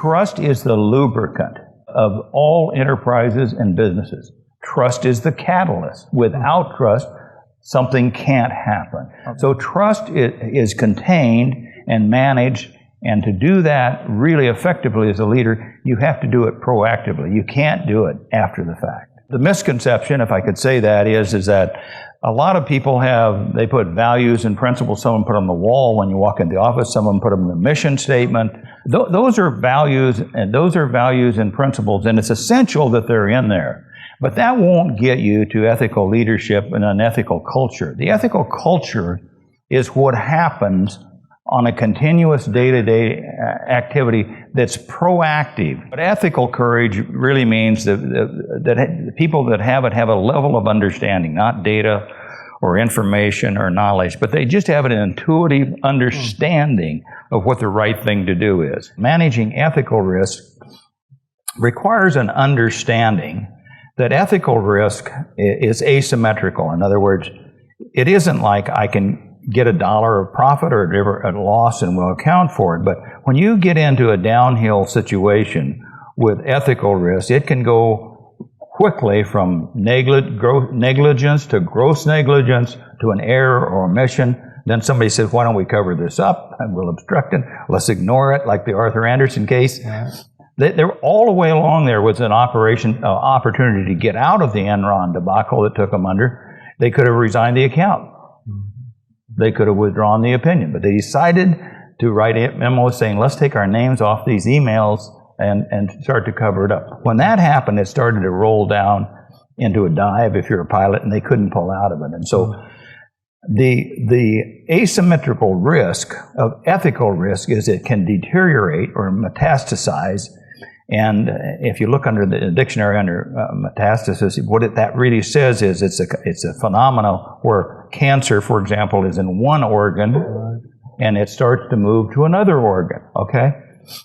Trust is the lubricant of all enterprises and businesses. Trust is the catalyst. Without trust, something can't happen. So trust is contained and managed, and to do that really effectively as a leader, you have to do it proactively. You can't do it after the fact. The misconception, if I could say that, is that a lot of people they put values and principles. Some of them put them on the wall when you walk in the office. Some of them put them in the mission statement. Those are values and principles, and it's essential that they're in there. But that won't get you to ethical leadership and an ethical culture. The ethical culture is what happens on a continuous day-to-day activity that's proactive. But ethical courage really means that people that have it have a level of understanding, not data or information or knowledge, but they just have an intuitive understanding of what the right thing to do is. Managing ethical risk requires an understanding that ethical risk is asymmetrical. In other words, it isn't like I can get $1 of profit or a loss and we'll account for it. But when you get into a downhill situation with ethical risk, it can go quickly from negligence to gross negligence to an error or omission. Then somebody says, why don't we cover this up? And we'll obstruct it. Let's ignore it, like the Arthur Anderson case. Yeah. They're all the way along there was an opportunity to get out of the Enron debacle that took them under. They could have resigned the account. They could have withdrawn the opinion, but they decided to write a memo saying, let's take our names off these emails and start to cover it up. When that happened, it started to roll down into a dive if you're a pilot, and they couldn't pull out of it. And so the asymmetrical risk of ethical risk is it can deteriorate or metastasize. And if you look under the dictionary under metastasis, what that really says is it's a phenomenon where cancer, for example, is in one organ and it starts to move to another organ, okay?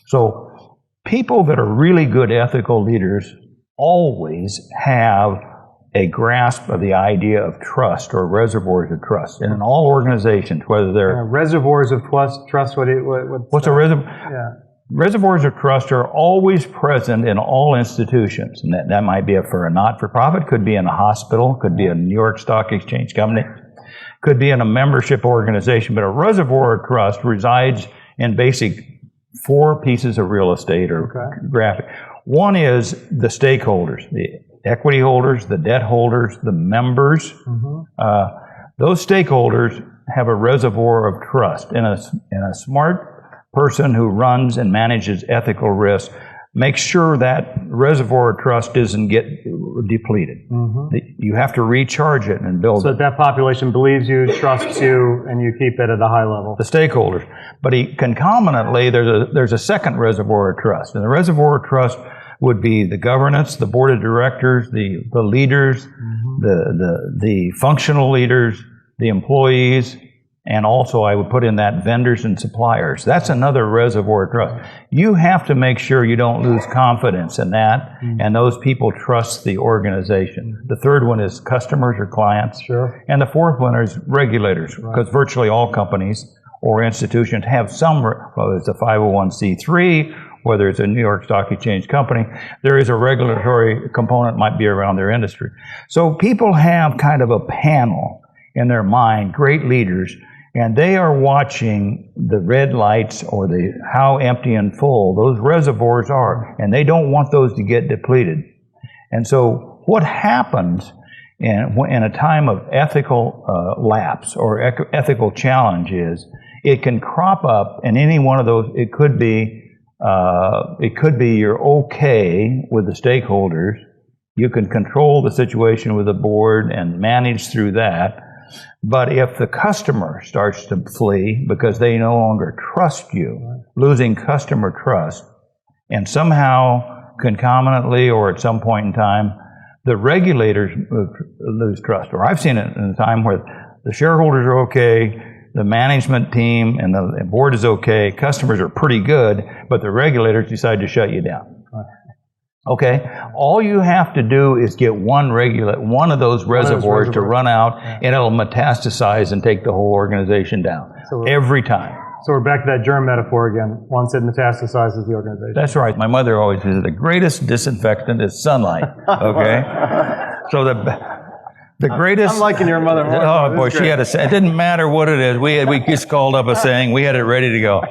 So people that are really good ethical leaders always have a grasp of the idea of trust or reservoirs of trust. And in all organizations, whether they're... reservoirs of trust, what's a reservoir? Yeah. Reservoirs of trust are always present in all institutions. And that might be for a not-for-profit, could be in a hospital, could be a New York Stock Exchange company, could be in a membership organization. But a reservoir of trust resides in basic 4 pieces of real estate or graphic. One is the stakeholders, the equity holders, the debt holders, the members. Those stakeholders have a reservoir of trust. In a smart person who runs and manages ethical risk makes sure that reservoir of trust doesn't get depleted. You have to recharge it and build it. So that population believes you, trusts you, and you keep it at a high level. The stakeholders. But concomitantly, there's a second reservoir of trust. And the reservoir of trust would be the governance, the board of directors, the leaders, the functional leaders, the employees, and also I would put in that vendors and suppliers. That's another reservoir of trust. You have to make sure you don't lose confidence in that, and those people trust the organization. The third one is customers or clients. Sure. And the fourth one is regulators, because virtually all companies or institutions have some, whether it's a 501c3, whether it's a New York Stock Exchange company, there is a regulatory component might be around their industry. So people have kind of a panel in their mind, great leaders, and they are watching the red lights or how empty and full those reservoirs are, and they don't want those to get depleted. And so what happens in a time of ethical lapse or ethical challenge is it can crop up in any one of those. It could be you're okay with the stakeholders. You can control the situation with the board and manage through that. But if the customer starts to flee because they no longer trust you, losing customer trust, and somehow concomitantly or at some point in time, the regulators lose trust. Or I've seen it in a time where the shareholders are okay, the management team and the board is okay, customers are pretty good, but the regulators decide to shut you down. Okay? All you have to do is get one of those reservoirs to run out, and it'll metastasize and take the whole organization down. Every time. So we're back to that germ metaphor again. Once it metastasizes the organization. That's right. My mother always says the greatest disinfectant is sunlight. Okay? So the greatest... I'm liking your mother more. Oh, boy, she had a saying. It didn't matter what it is. We just called up a saying. We had it ready to go.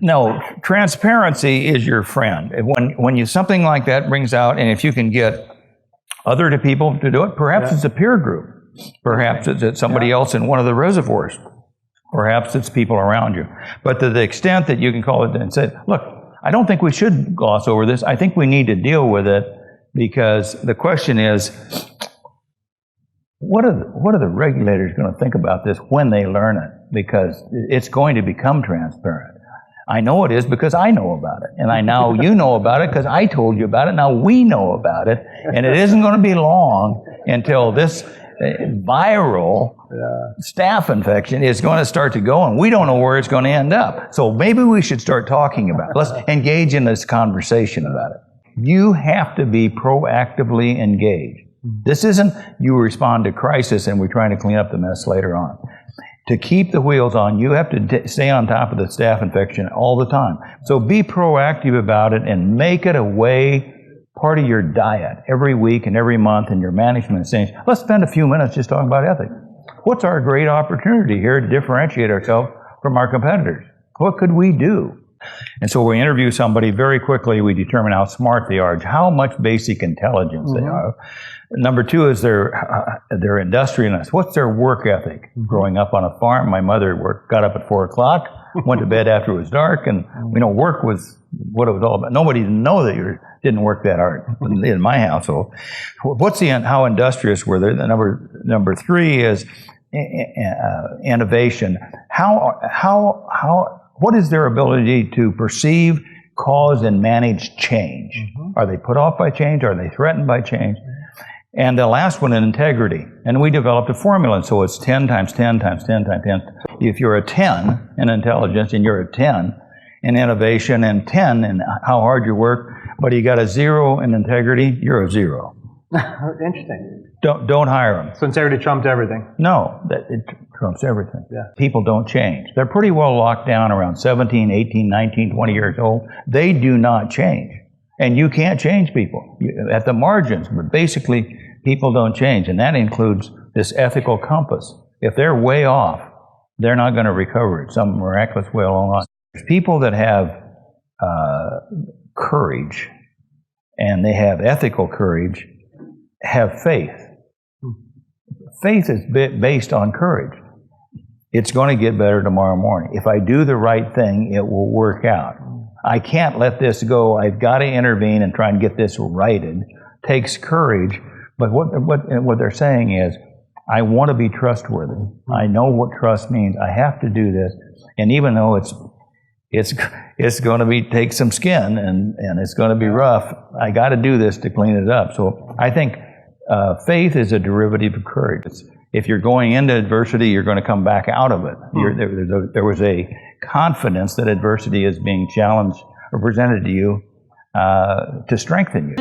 No, transparency is your friend. When you something like that brings out, and if you can get other people to do it, perhaps it's a peer group. Perhaps it's somebody else in one of the reservoirs. Perhaps it's people around you. But to the extent that you can call it and say, look, I don't think we should gloss over this. I think we need to deal with it, because the question is, what are the regulators going to think about this when they learn it? Because it's going to become transparent. I know it is because I know about it. And now you know about it because I told you about it. Now we know about it. And it isn't going to be long until this viral staph infection is going to start to go, and we don't know where it's going to end up. So maybe we should start talking about it. Let's engage in this conversation about it. You have to be proactively engaged. This isn't you respond to crisis and we're trying to clean up the mess later on. To keep the wheels on, you have to stay on top of the staph infection all the time. So be proactive about it and make it part of your diet every week and every month in your management saying, let's spend a few minutes just talking about ethics. What's our great opportunity here to differentiate ourselves from our competitors? What could we do? And so we interview somebody very quickly. We determine how smart they are, how much basic intelligence they have. Number two is their industriousness. What's their work ethic? Growing up on a farm, my mother got up at 4 o'clock, went to bed after it was dark, and work was what it was all about. Nobody knew that you didn't work that hard in my household. How industrious were they? Number three is innovation. What is their ability to perceive, cause, and manage change? Are they put off by change? Are they threatened by change? And the last one, in integrity. And we developed a formula, so it's 10 times 10 times 10 times 10. If you're a 10 in intelligence and you're a 10 in innovation and 10 in how hard you work, but you got a 0 in integrity, you're a 0. Interesting. Don't hire them. So integrity trumped everything. No, it trumps everything. Yeah. People don't change. They're pretty well locked down around 17, 18, 19, 20 years old. They do not change. And you can't change people at the margins, but basically people don't change. And that includes this ethical compass. If they're way off, they're not going to recover it some miraculous way along the line. People that have courage and they have ethical courage have faith. Faith is based on courage. It's going to get better tomorrow morning. If I do the right thing, it will work out. I can't let this go. I've got to intervene and try and get this righted. Takes courage. But what they're saying is, I want to be trustworthy. I know what trust means. I have to do this. And even though it's going to take some skin and it's going to be rough, I got to do this to clean it up. So I think faith is a derivative of courage. If you're going into adversity, you're going to come back out of it. There was a confidence that adversity is being challenged or presented to you to strengthen you.